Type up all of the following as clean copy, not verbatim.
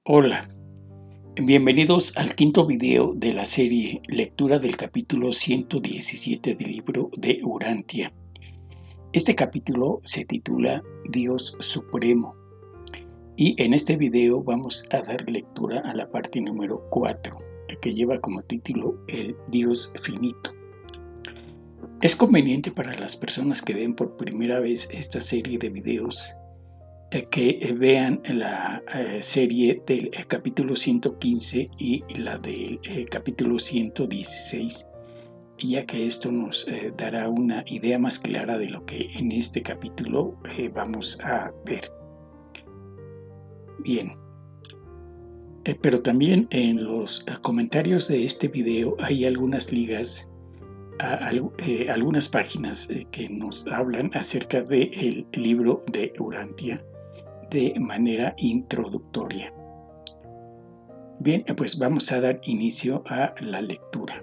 Hola, bienvenidos al quinto video de la serie Lectura del capítulo 117 del libro de Urantia. Este capítulo se titula Dios Supremo y en este video vamos a dar lectura a la parte número 4, que lleva como título El Dios Finito. Es conveniente para las personas que ven por primera vez esta serie de videos que vean la serie del capítulo 115 y la del capítulo 116, ya que esto nos dará una idea más clara de lo que en este capítulo vamos a ver. Bien, pero también en los comentarios de este video hay algunas ligas a algunas páginas que nos hablan acerca del libro de Urantia de manera introductoria. Bien, pues vamos a dar inicio a la lectura.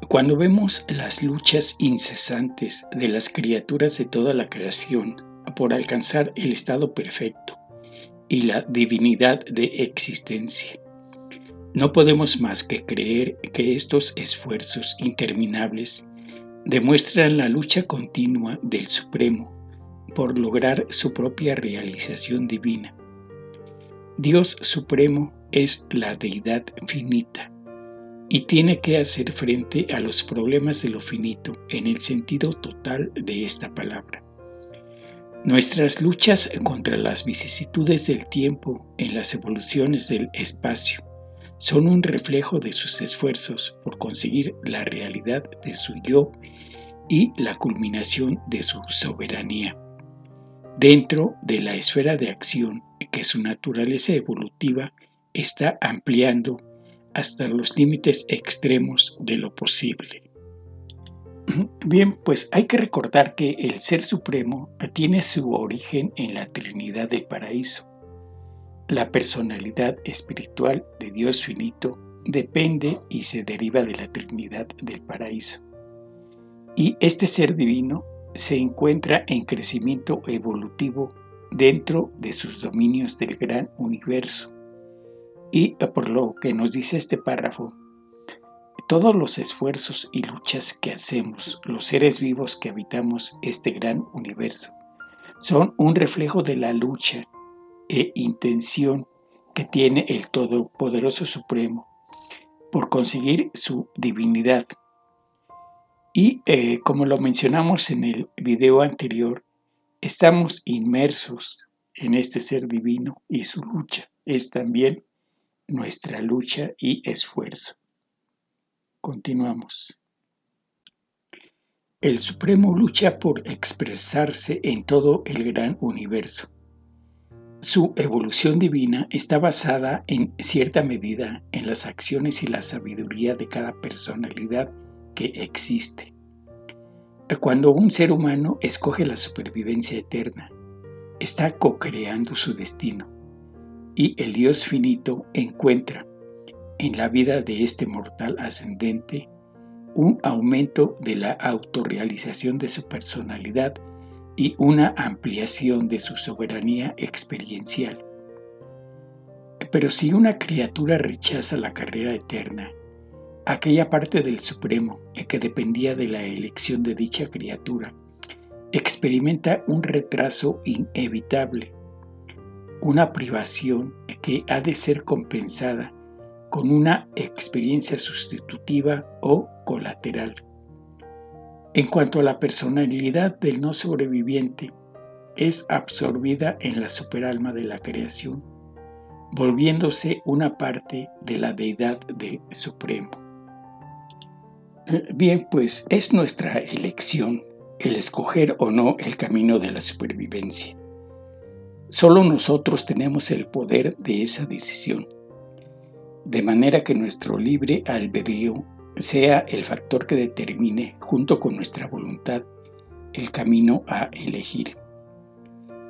Cuando vemos las luchas incesantes de las criaturas de toda la creación por alcanzar el estado perfecto y la divinidad de existencia, no podemos más que creer que estos esfuerzos interminables demuestran la lucha continua del Supremo por lograr su propia realización divina. Dios Supremo es la deidad finita y tiene que hacer frente a los problemas de lo finito en el sentido total de esta palabra. Nuestras luchas contra las vicisitudes del tiempo en las evoluciones del espacio son un reflejo de sus esfuerzos por conseguir la realidad de su yo y la culminación de su soberanía dentro de la esfera de acción que su naturaleza evolutiva está ampliando hasta los límites extremos de lo posible. Bien, pues hay que recordar que el Ser Supremo tiene su origen en la Trinidad del Paraíso. La personalidad espiritual de Dios Finito depende y se deriva de la Trinidad del Paraíso. Y este ser divino se encuentra en crecimiento evolutivo dentro de sus dominios del gran universo. Y por lo que nos dice este párrafo, todos los esfuerzos y luchas que hacemos los seres vivos que habitamos este gran universo son un reflejo de la lucha e intención que tiene el Todopoderoso Supremo por conseguir su divinidad. Y como lo mencionamos en el video anterior, estamos inmersos en este ser divino y su lucha es también nuestra lucha y esfuerzo. Continuamos. El Supremo lucha por expresarse en todo el gran universo. Su evolución divina está basada en cierta medida en las acciones y la sabiduría de cada personalidad que existe. Cuando un ser humano escoge la supervivencia eterna, está co-creando su destino, y el Dios finito encuentra en la vida de este mortal ascendente un aumento de la autorrealización de su personalidad y una ampliación de su soberanía experiencial. Pero si una criatura rechaza la carrera eterna, aquella parte del Supremo que dependía de la elección de dicha criatura experimenta un retraso inevitable, una privación que ha de ser compensada con una experiencia sustitutiva o colateral. En cuanto a la personalidad del no sobreviviente, es absorbida en la superalma de la creación, volviéndose una parte de la deidad del Supremo. Bien, pues es nuestra elección el escoger o no el camino de la supervivencia. Solo nosotros tenemos el poder de esa decisión, de manera que nuestro libre albedrío sea el factor que determine, junto con nuestra voluntad, el camino a elegir.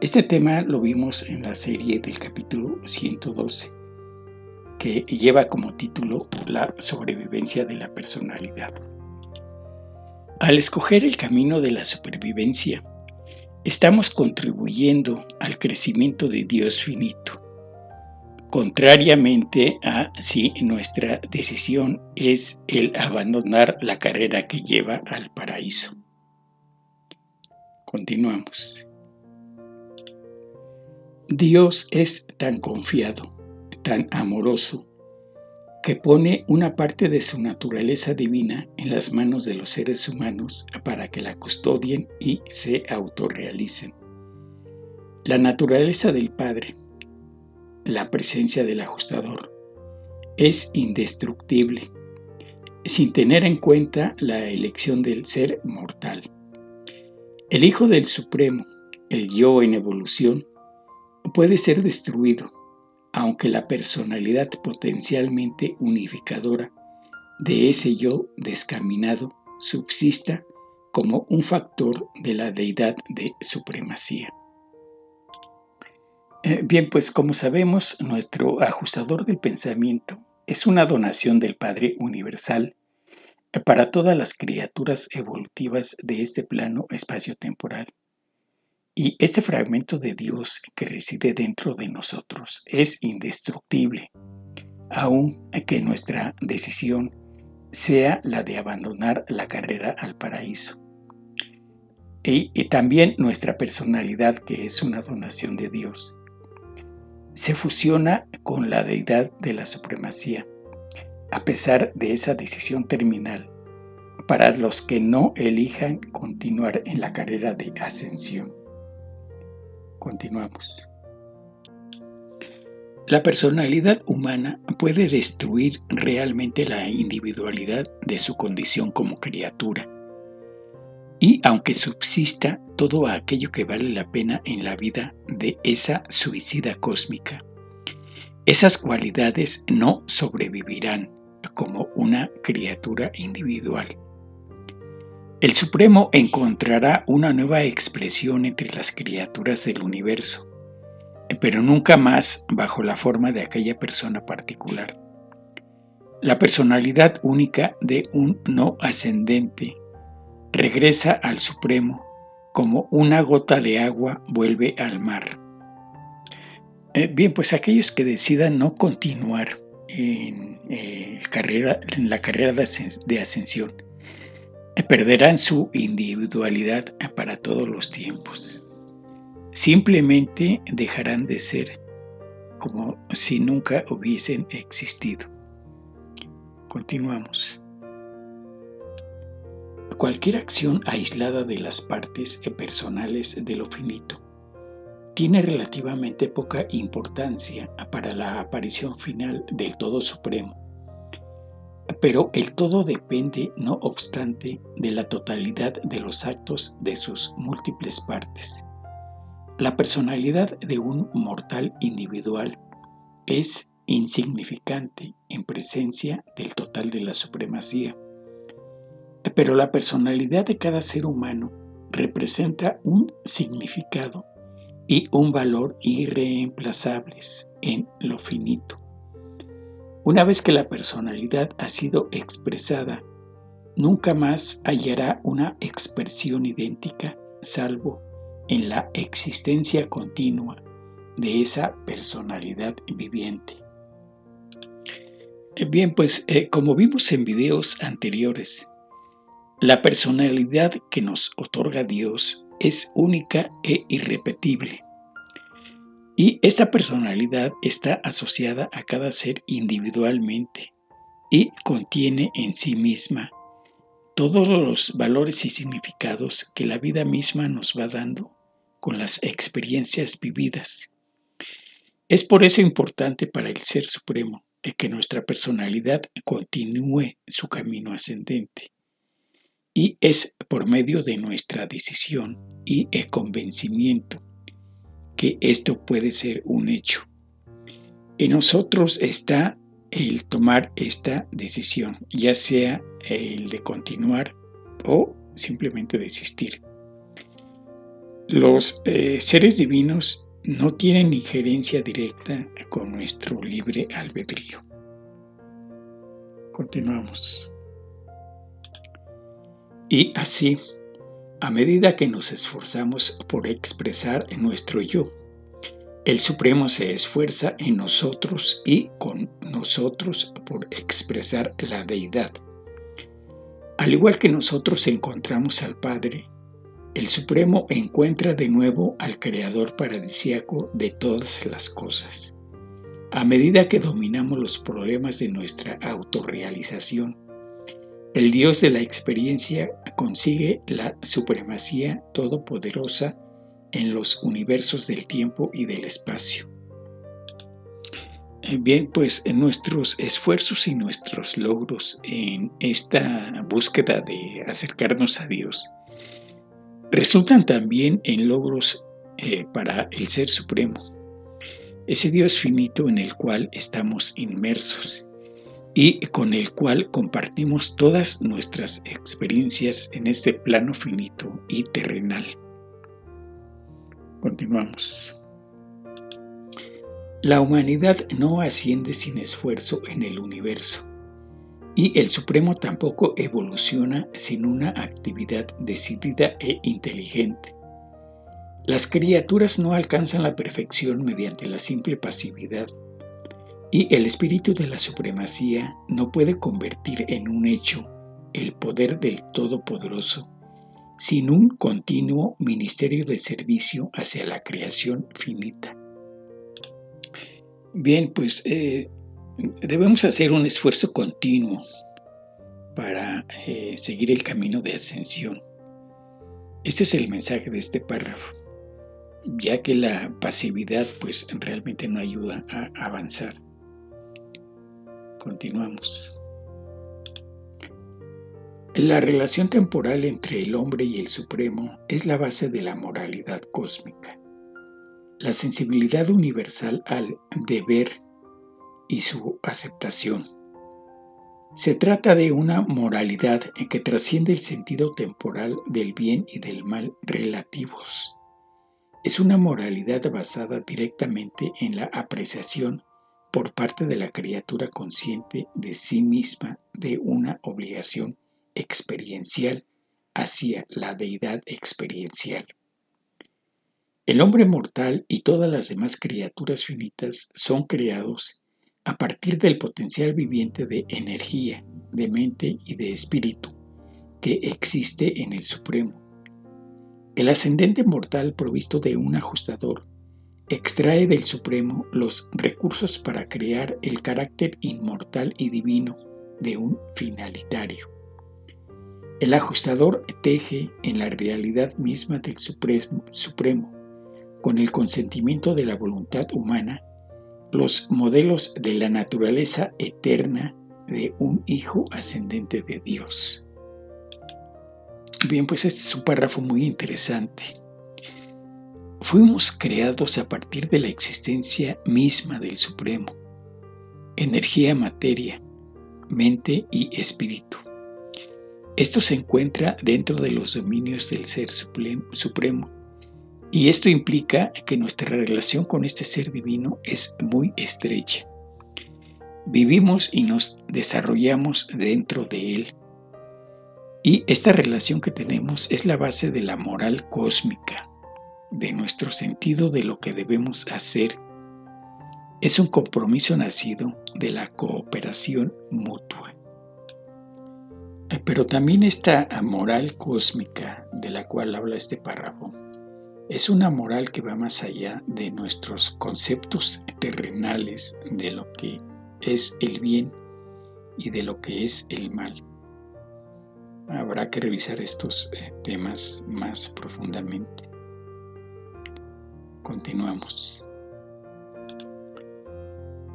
Este tema lo vimos en la serie del capítulo 112, que lleva como título La sobrevivencia de la personalidad. Al escoger el camino de la supervivencia, estamos contribuyendo al crecimiento de Dios finito, contrariamente a si nuestra decisión es el abandonar la carrera que lleva al paraíso. Continuamos. Dios es tan confiado, tan amoroso, que pone una parte de su naturaleza divina en las manos de los seres humanos para que la custodien y se autorrealicen. La naturaleza del Padre, la presencia del ajustador, es indestructible, sin tener en cuenta la elección del ser mortal. El Hijo del Supremo, el Yo en evolución, puede ser destruido, aunque la personalidad potencialmente unificadora de ese yo descaminado subsista como un factor de la deidad de supremacía. Bien, pues como sabemos, nuestro ajustador del pensamiento es una donación del Padre Universal para todas las criaturas evolutivas de este plano espacio-temporal. Y este fragmento de Dios que reside dentro de nosotros es indestructible, aun que nuestra decisión sea la de abandonar la carrera al paraíso. Y también nuestra personalidad, que es una donación de Dios, se fusiona con la deidad de la supremacía, a pesar de esa decisión terminal, para los que no elijan continuar en la carrera de ascensión. Continuamos. La personalidad humana puede destruir realmente la individualidad de su condición como criatura. Y aunque subsista todo aquello que vale la pena en la vida de esa suicida cósmica, esas cualidades no sobrevivirán como una criatura individual. El Supremo encontrará una nueva expresión entre las criaturas del universo, pero nunca más bajo la forma de aquella persona particular. La personalidad única de un no ascendente regresa al Supremo como una gota de agua vuelve al mar. Bien, pues aquellos que decidan no continuar en la carrera de ascensión perderán su individualidad para todos los tiempos. Simplemente dejarán de ser como si nunca hubiesen existido. Continuamos. Cualquier acción aislada de las partes personales de lo finito tiene relativamente poca importancia para la aparición final del Todo Supremo, pero el todo depende, no obstante, de la totalidad de los actos de sus múltiples partes. La personalidad de un mortal individual es insignificante en presencia del total de la supremacía, pero la personalidad de cada ser humano representa un significado y un valor irreemplazables en lo finito. Una vez que la personalidad ha sido expresada, nunca más hallará una expresión idéntica, salvo en la existencia continua de esa personalidad viviente. Bien, pues como vimos en videos anteriores, la personalidad que nos otorga Dios es única e irrepetible. Y esta personalidad está asociada a cada ser individualmente y contiene en sí misma todos los valores y significados que la vida misma nos va dando con las experiencias vividas. Es por eso importante para el Ser Supremo que nuestra personalidad continúe su camino ascendente. Y es por medio de nuestra decisión y el convencimiento que esto puede ser un hecho. En nosotros está el tomar esta decisión, ya sea el de continuar o simplemente desistir. Los seres divinos no tienen injerencia directa con nuestro libre albedrío. Continuamos. Y así, a medida que nos esforzamos por expresar nuestro yo, El Supremo se esfuerza en nosotros y con nosotros por expresar la deidad. Al igual que nosotros encontramos al Padre, el Supremo encuentra de nuevo al Creador paradisíaco de todas las cosas. A medida que dominamos los problemas de nuestra autorrealización, el Dios de la experiencia consigue la supremacía todopoderosa en los universos del tiempo y del espacio. Bien, pues en nuestros esfuerzos y nuestros logros en esta búsqueda de acercarnos a Dios resultan también en logros para el Ser Supremo, ese Dios finito en el cual estamos inmersos y con el cual compartimos todas nuestras experiencias en este plano finito y terrenal. Continuamos. La humanidad no asciende sin esfuerzo en el universo, y el Supremo tampoco evoluciona sin una actividad decidida e inteligente. Las criaturas no alcanzan la perfección mediante la simple pasividad, y el espíritu de la supremacía no puede convertir en un hecho el poder del Todopoderoso sin un continuo ministerio de servicio hacia la creación finita. Bien, pues debemos hacer un esfuerzo continuo para seguir el camino de ascensión. Este es el mensaje de este párrafo, ya que la pasividad pues realmente no ayuda a avanzar. Continuamos. La relación temporal entre el hombre y el Supremo es la base de la moralidad cósmica. La sensibilidad universal al deber y su aceptación. Se trata de una moralidad que trasciende el sentido temporal del bien y del mal relativos. Es una moralidad basada directamente en la apreciación por parte de la criatura consciente de sí misma de una obligación experiencial hacia la deidad experiencial. El hombre mortal y todas las demás criaturas finitas son creados a partir del potencial viviente de energía, de mente y de espíritu que existe en el Supremo. El ascendente mortal provisto de un ajustador extrae del Supremo los recursos para crear el carácter inmortal y divino de un finalitario. El ajustador teje en la realidad misma del Supremo, con el consentimiento de la voluntad humana, los modelos de la naturaleza eterna de un Hijo ascendente de Dios. Bien, pues este es un párrafo muy interesante. Fuimos creados a partir de la existencia misma del Supremo, energía, materia, mente y espíritu. Esto se encuentra dentro de los dominios del Ser Supremo, y esto implica que nuestra relación con este Ser Divino es muy estrecha. Vivimos y nos desarrollamos dentro de Él. Y esta relación que tenemos es la base de la moral cósmica, de nuestro sentido de lo que debemos hacer. Es un compromiso nacido de la cooperación mutua. Pero también esta moral cósmica de la cual habla este párrafo es una moral que va más allá de nuestros conceptos terrenales de lo que es el bien y de lo que es el mal. Habrá que revisar estos temas más profundamente. Continuamos.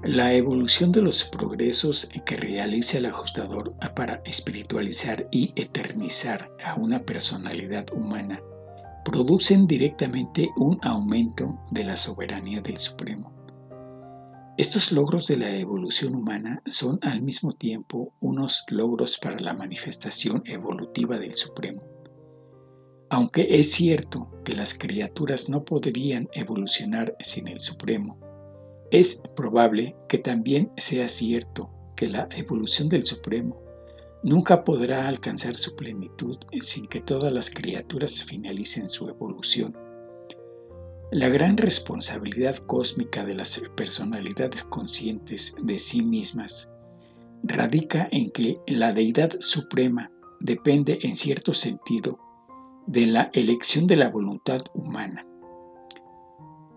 La evolución de los progresos que realiza el ajustador para espiritualizar y eternizar a una personalidad humana producen directamente un aumento de la soberanía del Supremo. Estos logros de la evolución humana son al mismo tiempo unos logros para la manifestación evolutiva del Supremo. Aunque es cierto que las criaturas no podrían evolucionar sin el Supremo, es probable que también sea cierto que la evolución del Supremo nunca podrá alcanzar su plenitud sin que todas las criaturas finalicen su evolución. La gran responsabilidad cósmica de las personalidades conscientes de sí mismas radica en que la deidad suprema depende en cierto sentido de la elección de la voluntad humana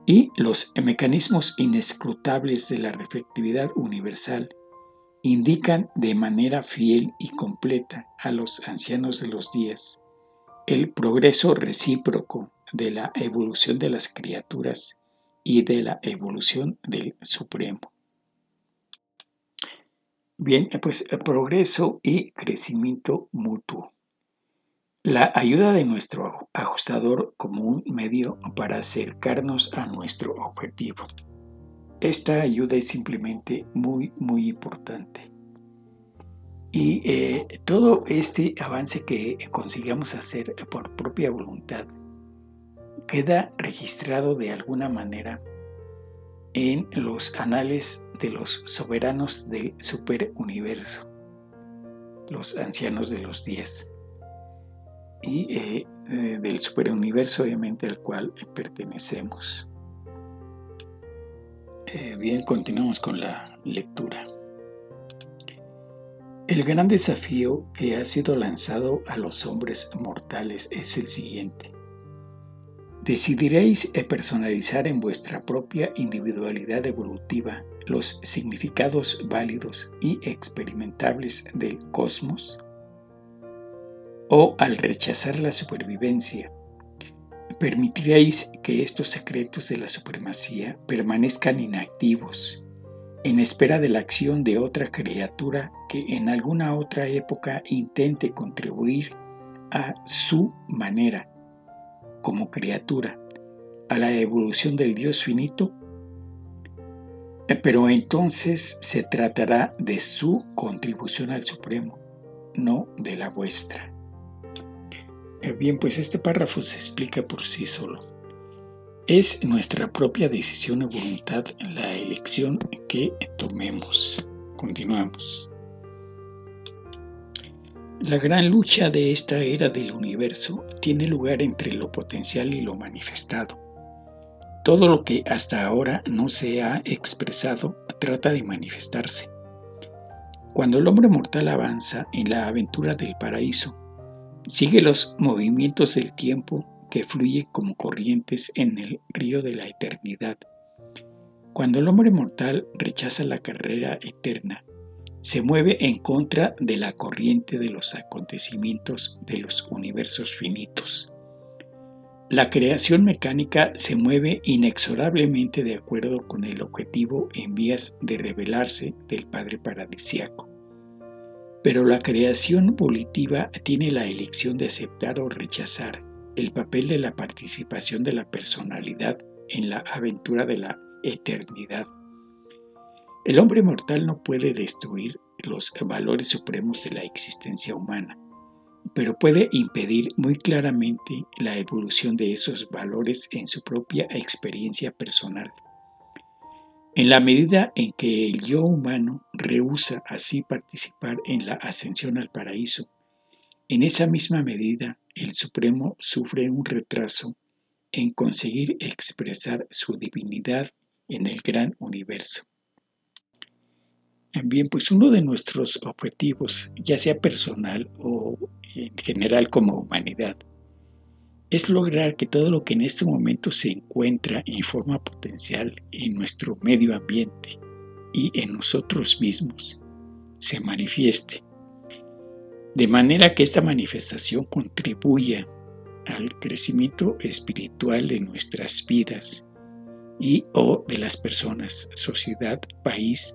y los mecanismos inescrutables de la reflectividad universal indican de manera fiel y completa a los ancianos de los días el progreso recíproco de la evolución de las criaturas y de la evolución del Supremo. Bien, pues progreso y crecimiento mutuo. La ayuda de nuestro ajustador como un medio para acercarnos a nuestro objetivo. Esta ayuda es simplemente muy importante. Y todo este avance que consigamos hacer por propia voluntad queda registrado de alguna manera en los anales de los soberanos del superuniverso, los ancianos de los días, y del superuniverso obviamente al cual pertenecemos. Bien, continuamos con la lectura. El gran desafío que ha sido lanzado a los hombres mortales es el siguiente. Decidiréis personalizar en vuestra propia individualidad evolutiva los significados válidos y experimentables del cosmos, o al rechazar la supervivencia, permitiréis que estos secretos de la supremacía permanezcan inactivos en espera de la acción de otra criatura que en alguna otra época intente contribuir a su manera, como criatura, a la evolución del Dios finito, pero entonces se tratará de su contribución al Supremo, no de la vuestra. Bien, pues este párrafo se explica por sí solo. Es nuestra propia decisión y voluntad la elección que tomemos. Continuamos. La gran lucha de esta era del universo tiene lugar entre lo potencial y lo manifestado. Todo lo que hasta ahora no se ha expresado trata de manifestarse. Cuando el hombre mortal avanza en la aventura del paraíso, sigue los movimientos del tiempo que fluye como corrientes en el río de la eternidad. Cuando el hombre mortal rechaza la carrera eterna, se mueve en contra de la corriente de los acontecimientos de los universos finitos. La creación mecánica se mueve inexorablemente de acuerdo con el objetivo en vías de revelarse del Padre Paradisíaco. Pero la creación volitiva tiene la elección de aceptar o rechazar el papel de la participación de la personalidad en la aventura de la eternidad. El hombre mortal no puede destruir los valores supremos de la existencia humana, pero puede impedir muy claramente la evolución de esos valores en su propia experiencia personal. En la medida en que el yo humano rehúsa así participar en la ascensión al paraíso, en esa misma medida el Supremo sufre un retraso en conseguir expresar su divinidad en el gran universo. Bien, pues uno de nuestros objetivos, ya sea personal o en general como humanidad, es lograr que todo lo que en este momento se encuentra en forma potencial en nuestro medio ambiente y en nosotros mismos se manifieste, de manera que esta manifestación contribuya al crecimiento espiritual de nuestras vidas y o de las personas, sociedad, país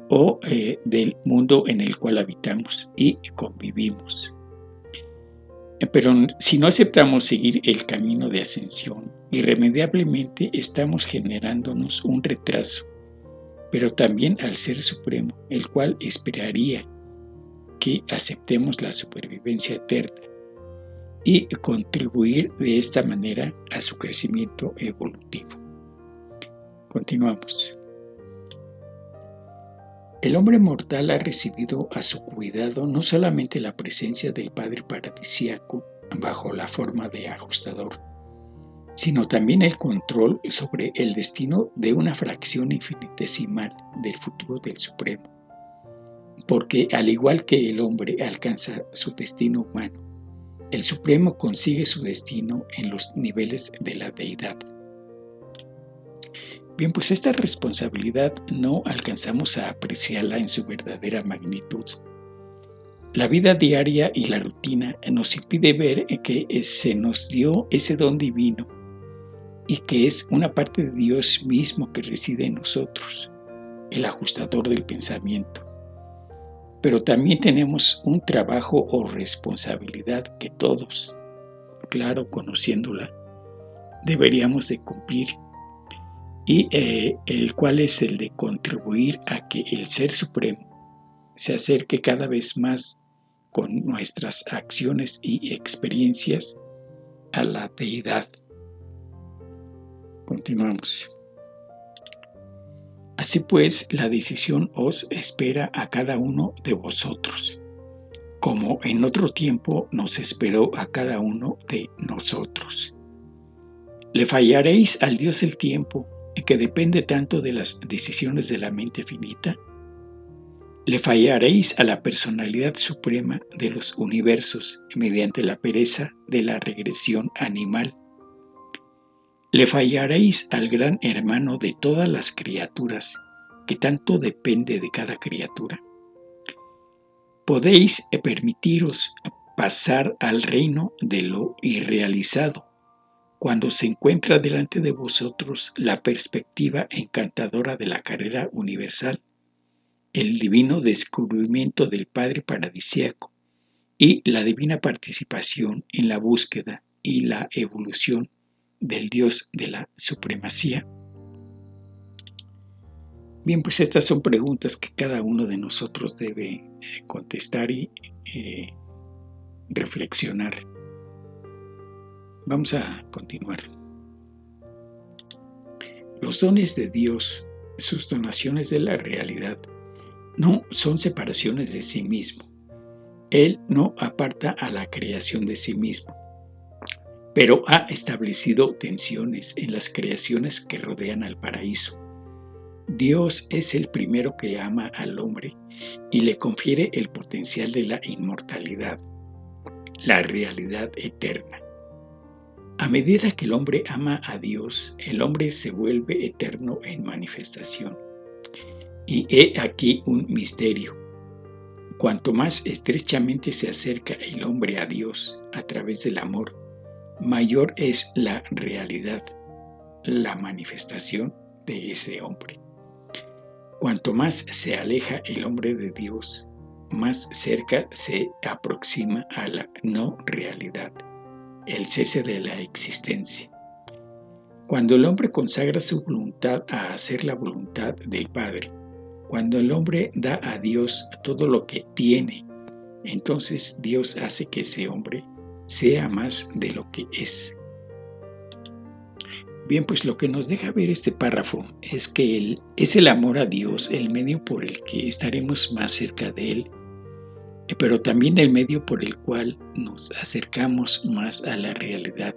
o del mundo en el cual habitamos y convivimos. Pero si no aceptamos seguir el camino de ascensión, irremediablemente estamos generándonos un retraso, pero también al Ser Supremo, el cual esperaría que aceptemos la supervivencia eterna y contribuir de esta manera a su crecimiento evolutivo. Continuamos. El hombre mortal ha recibido a su cuidado no solamente la presencia del Padre Paradisíaco bajo la forma de ajustador, sino también el control sobre el destino de una fracción infinitesimal del futuro del Supremo. Porque al igual que el hombre alcanza su destino humano, el Supremo consigue su destino en los niveles de la deidad. Bien, pues esta responsabilidad no alcanzamos a apreciarla en su verdadera magnitud. La vida diaria y la rutina nos impide ver que se nos dio ese don divino y que es una parte de Dios mismo que reside en nosotros, el ajustador del pensamiento. Pero también tenemos un trabajo o responsabilidad que todos, claro, conociéndola, deberíamos de cumplir, y el cual es el de contribuir a que el Ser Supremo se acerque cada vez más con nuestras acciones y experiencias a la deidad. Continuamos. Así pues, la decisión os espera a cada uno de vosotros, como en otro tiempo nos esperó a cada uno de nosotros. ¿Le fallaréis al Dios del tiempo, que depende tanto de las decisiones de la mente finita? ¿Le fallaréis a la personalidad suprema de los universos mediante la pereza de la regresión animal? ¿Le fallaréis al gran hermano de todas las criaturas, que tanto depende de cada criatura? ¿Podéis permitiros pasar al reino de lo irrealizado, cuando se encuentra delante de vosotros la perspectiva encantadora de la carrera universal, el divino descubrimiento del Padre Paradisíaco y la divina participación en la búsqueda y la evolución del Dios de la supremacía? Bien, pues estas son preguntas que cada uno de nosotros debe contestar y reflexionar. Vamos a continuar. Los dones de Dios, sus donaciones de la realidad, no son separaciones de sí mismo. Él no aparta a la creación de sí mismo, pero ha establecido tensiones en las creaciones que rodean al paraíso. Dios es el primero que ama al hombre y le confiere el potencial de la inmortalidad, la realidad eterna. A medida que el hombre ama a Dios, el hombre se vuelve eterno en manifestación. Y he aquí un misterio. Cuanto más estrechamente se acerca el hombre a Dios a través del amor, mayor es la realidad, la manifestación de ese hombre. Cuanto más se aleja el hombre de Dios, más cerca se aproxima a la no realidad, el cese de la existencia. Cuando el hombre consagra su voluntad a hacer la voluntad del Padre, cuando el hombre da a Dios todo lo que tiene, entonces Dios hace que ese hombre sea más de lo que es. Bien, pues lo que nos deja ver este párrafo es que es el amor a Dios el medio por el que estaremos más cerca de Él, pero también el medio por el cual nos acercamos más a la realidad.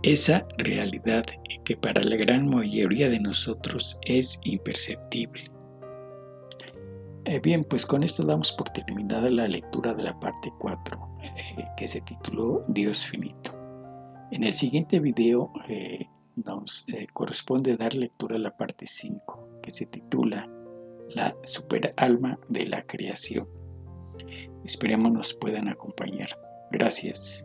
Esa realidad que para la gran mayoría de nosotros es imperceptible. Bien, pues con esto damos por terminada la lectura de la parte 4, que se tituló Dios Finito. En el siguiente video nos corresponde dar lectura a la parte 5, que se titula La superalma de la creación. Esperemos nos puedan acompañar. Gracias.